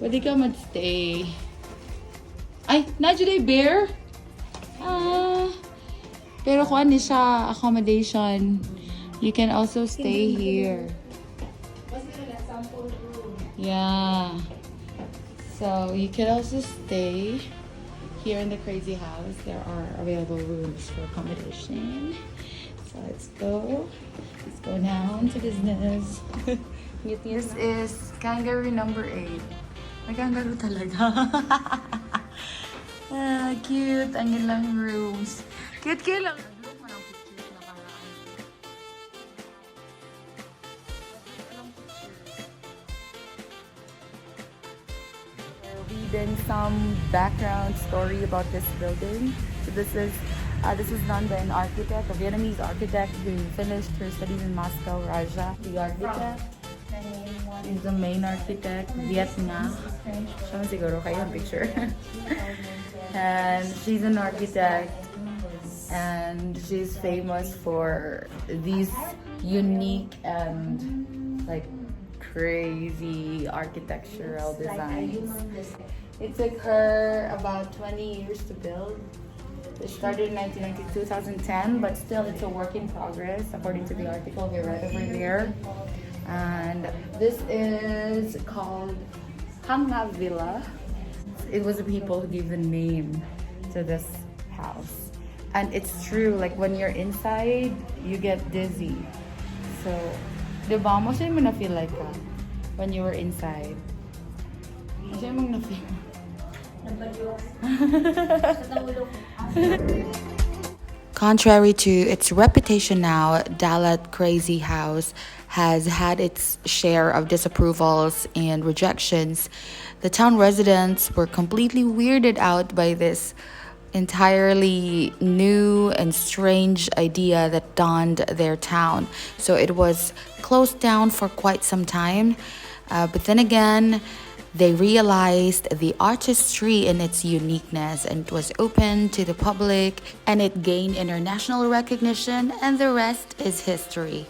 Pwede ka mag-stay. Ay, na-dyan bear? Pero kung ano siya, accommodation, you can also stay here. Yeah. So, you can also stay here in the crazy house. There are available rooms for accommodation. So, let's go. Let's go now into business. This is kangaroo number 8. May kangaroo talaga. Cute. Ang ilang rooms. Cute lang. Reading some background story about this building. So this is done by an architect, a Vietnamese architect who finished her studies in Moscow, Russia. The architect is the main architect, Vietnam. Siya siguro kayo ang picture. And she's an architect, and she's famous for these unique and like crazy architectural designs. It took her about 20 years to build. It started in 1992, 2010, but still it's a work in progress according to the article we read over there. And this is called Hanga Villa. It was the people who gave the name to this house. And it's true, like when you're inside, you get dizzy. So, diba? Masaya mo na-feel like that when you were inside. Masaya mo na-feel. Contrary to its reputation now, Dalat Crazy House has had its share of disapprovals and rejections. The town residents were completely weirded out by this entirely new and strange idea that dawned their town. So it was closed down for quite some time. But then again, they realized the artistry in its uniqueness, and it was open to the public, and it gained international recognition, and the rest is history.